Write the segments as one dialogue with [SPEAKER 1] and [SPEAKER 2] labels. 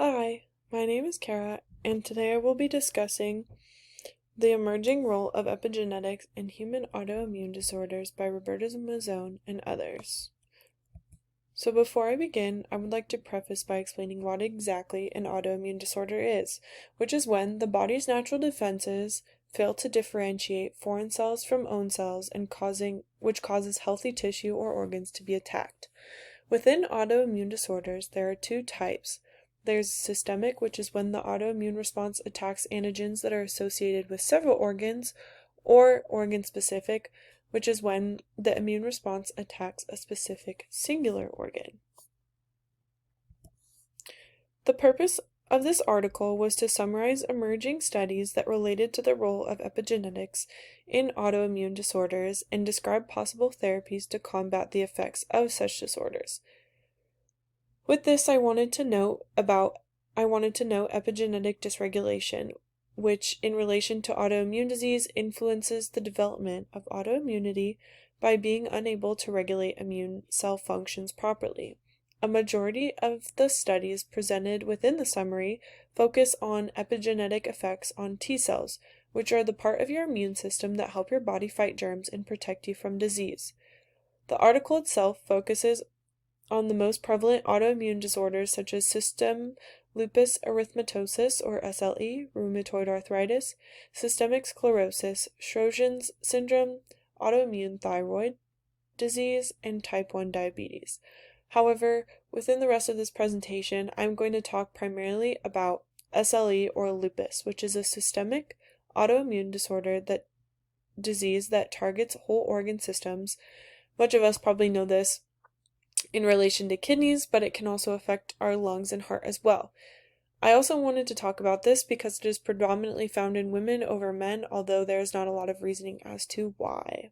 [SPEAKER 1] Hi, my name is Kara, and today I will be discussing the emerging role of epigenetics in human autoimmune disorders by Roberto Mazzone and others. So before I begin, I would like to preface by explaining what exactly an autoimmune disorder is, which is when the body's natural defenses fail to differentiate foreign cells from own cells which causes healthy tissue or organs to be attacked. Within autoimmune disorders, there are two types. There's systemic, which is when the autoimmune response attacks antigens that are associated with several organs, or organ-specific, which is when the immune response attacks a specific singular organ. The purpose of this article was to summarize emerging studies that related to the role of epigenetics in autoimmune disorders and describe possible therapies to combat the effects of such disorders. With this, I wanted to note epigenetic dysregulation, which in relation to autoimmune disease influences the development of autoimmunity by being unable to regulate immune cell functions properly. A majority of the studies presented within the summary focus on epigenetic effects on T cells, which are the part of your immune system that help your body fight germs and protect you from disease. The article itself focuses on the most prevalent autoimmune disorders such as systemic lupus erythematosus or SLE, rheumatoid arthritis, systemic sclerosis, Sjögren's syndrome, autoimmune thyroid disease, and type 1 diabetes. However, within the rest of this presentation, I'm going to talk primarily about SLE or lupus, which is a systemic autoimmune disease that targets whole organ systems. Much of us probably know this in relation to kidneys, but it can also affect our lungs and heart as well. I also wanted to talk about this because it is predominantly found in women over men, although there is not a lot of reasoning as to why.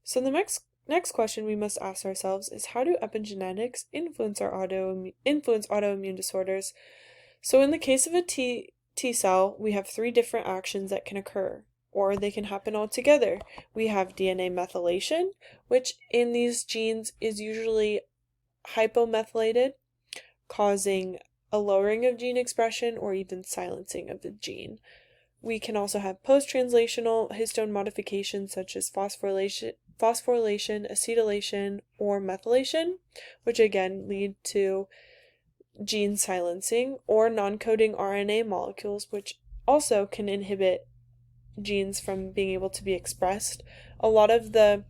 [SPEAKER 1] So the next question we must ask ourselves is, how do epigenetics influence autoimmune disorders? So in the case of a T cell, we have three different actions that can occur, or they can happen all together. We have DNA methylation, which in these genes is usually hypomethylated, causing a lowering of gene expression or even silencing of the gene. We can also have post-translational histone modifications such as phosphorylation, acetylation, or methylation, which again lead to gene silencing, or non-coding RNA molecules, which also can inhibit genes from being able to be expressed. A lot of the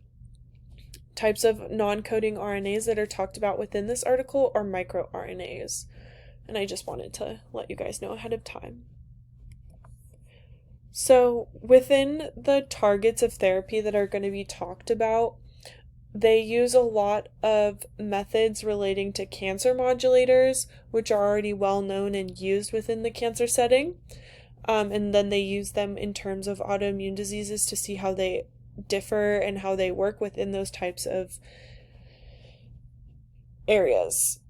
[SPEAKER 1] types of non-coding RNAs that are talked about within this article are microRNAs, and I just wanted to let you guys know ahead of time. So within the targets of therapy that are going to be talked about, they use a lot of methods relating to cancer modulators, which are already well known and used within the cancer setting. And then they use them in terms of autoimmune diseases to see how they differ and how they work within those types of areas.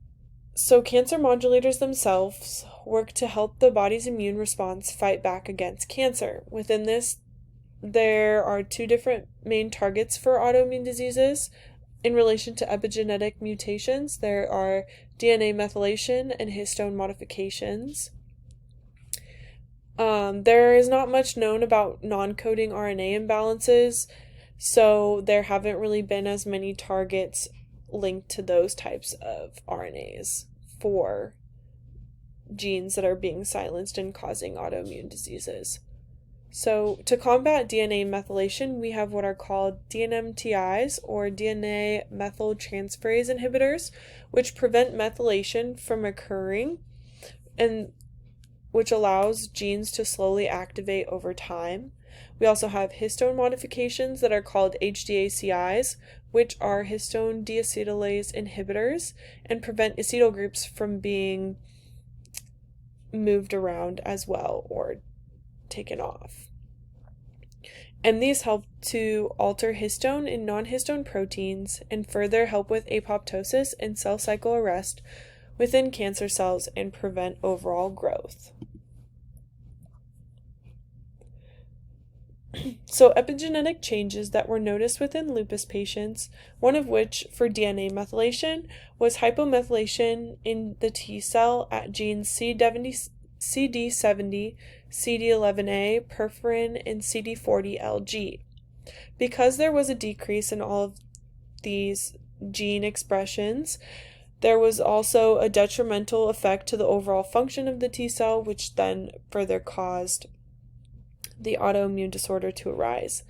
[SPEAKER 1] So cancer modulators themselves work to help the body's immune response fight back against cancer. Within this, there are two different main targets for autoimmune diseases. In relation to epigenetic mutations, there are DNA methylation and histone modifications. There is not much known about non-coding RNA imbalances, so there haven't really been as many targets linked to those types of RNAs for genes that are being silenced and causing autoimmune diseases. So to combat DNA methylation, we have what are called DNMTIs, or DNA methyltransferase inhibitors, which prevent methylation from occurring and which allows genes to slowly activate over time. We also have histone modifications that are called HDACIs, which are histone deacetylase inhibitors and prevent acetyl groups from being moved around as well or taken off. And these help to alter histone and non-histone proteins and further help with apoptosis and cell cycle arrest within cancer cells and prevent overall growth. So epigenetic changes that were noticed within lupus patients, one of which for DNA methylation was hypomethylation in the T cell at genes CD70, CD11A, perforin, and CD40LG. Because there was a decrease in all of these gene expressions, there was also a detrimental effect to the overall function of the T cell, which then further caused the autoimmune disorder to arise.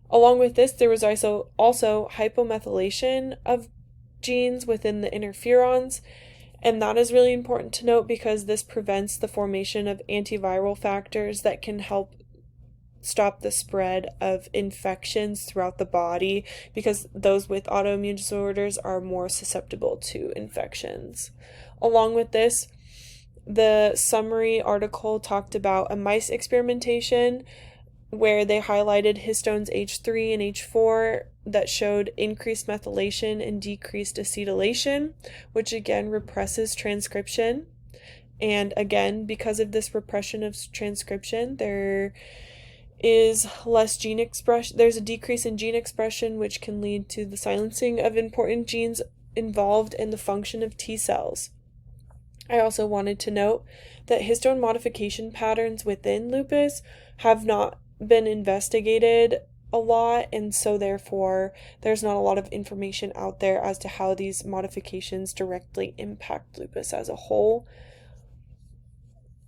[SPEAKER 1] Along with this, there was also hypomethylation of genes within the interferons, and that is really important to note because this prevents the formation of antiviral factors that can help stop the spread of infections throughout the body, because those with autoimmune disorders are more susceptible to infections. Along with this, the summary article talked about a mice experimentation where they highlighted histones H3 and H4 that showed increased methylation and decreased acetylation, which again represses transcription. And again, because of this repression of transcription, there is less gene expression. There's a decrease in gene expression, which can lead to the silencing of important genes involved in the function of T cells. I also wanted to note that histone modification patterns within lupus have not been investigated a lot, and so therefore there's not a lot of information out there as to how these modifications directly impact lupus as a whole.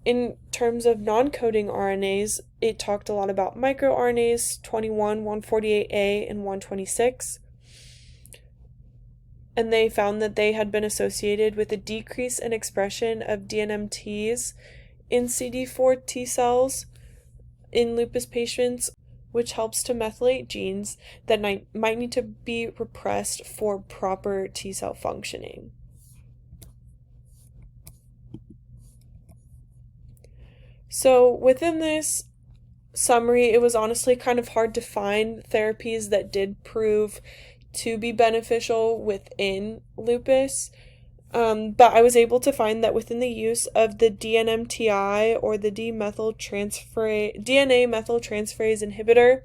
[SPEAKER 1] In terms of non-coding RNAs, it talked a lot about microRNAs 21, 148A, and 126. And they found that they had been associated with a decrease in expression of DNMTs in CD4 T cells in lupus patients, which helps to methylate genes that might need to be repressed for proper T cell functioning. So within this summary, it was honestly kind of hard to find therapies that did prove to be beneficial within lupus, but I was able to find that within the use of the DNMTI or the DNA methyltransferase inhibitor,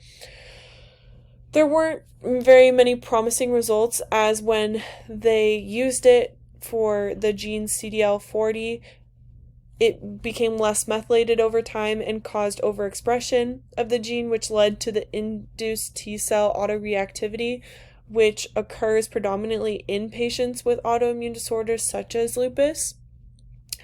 [SPEAKER 1] there weren't very many promising results, as when they used it for the gene CDL40, it became less methylated over time and caused overexpression of the gene, which led to the induced T cell autoreactivity, which occurs predominantly in patients with autoimmune disorders such as lupus.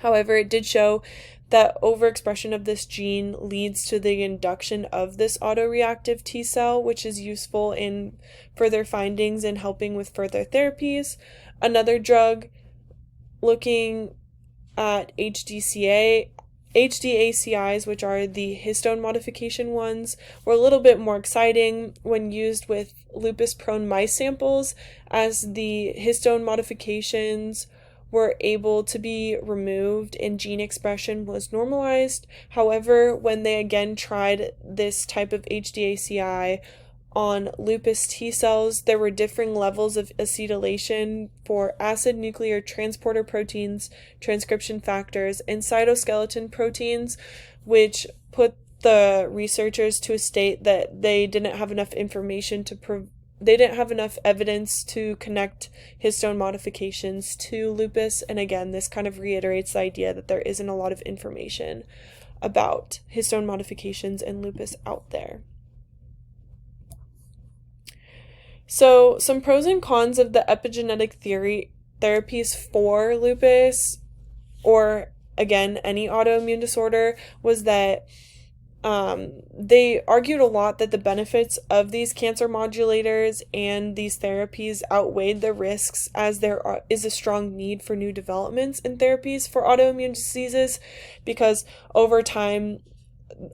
[SPEAKER 1] However, it did show that overexpression of this gene leads to the induction of this autoreactive T cell, which is useful in further findings and helping with further therapies. Another drug looking at HDACIs, which are the histone modification ones, were a little bit more exciting when used with lupus-prone mice samples, as the histone modifications were able to be removed and gene expression was normalized. However, when they again tried this type of HDACI on lupus T cells, there were differing levels of acetylation for acid nuclear transporter proteins, transcription factors, and cytoskeleton proteins, which put the researchers to a state that they didn't have enough information they didn't have enough evidence to connect histone modifications to lupus. And again, this kind of reiterates the idea that there isn't a lot of information about histone modifications and lupus out there. So, some pros and cons of the epigenetic therapies for lupus, or again, any autoimmune disorder, was that they argued a lot that the benefits of these cancer modulators and these therapies outweighed the risks, as there is a strong need for new developments in therapies for autoimmune diseases, because over time,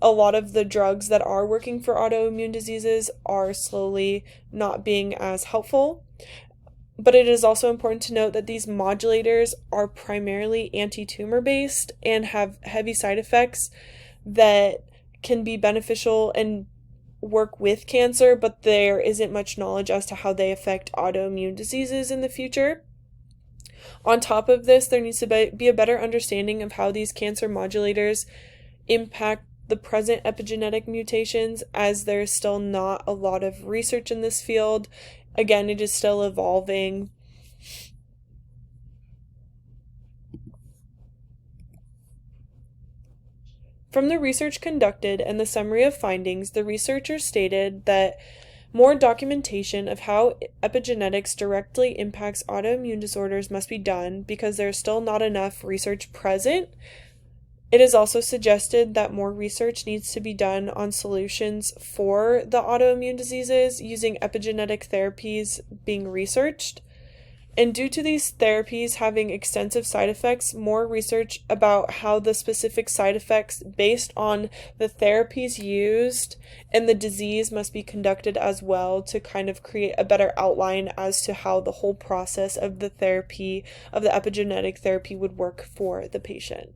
[SPEAKER 1] a lot of the drugs that are working for autoimmune diseases are slowly not being as helpful. But it is also important to note that these modulators are primarily anti-tumor based and have heavy side effects that can be beneficial and work with cancer, but there isn't much knowledge as to how they affect autoimmune diseases in the future. On top of this, there needs to be a better understanding of how these cancer modulators impact the present epigenetic mutations, as there's still not a lot of research in this field. Again, it is still evolving. From the research conducted and the summary of findings, the researchers stated that more documentation of how epigenetics directly impacts autoimmune disorders must be done because there is still not enough research present. It is also suggested that more research needs to be done on solutions for the autoimmune diseases using epigenetic therapies being researched. And due to these therapies having extensive side effects, more research about how the specific side effects based on the therapies used and the disease must be conducted as well to kind of create a better outline as to how the whole process of the therapy, of the epigenetic therapy, would work for the patient.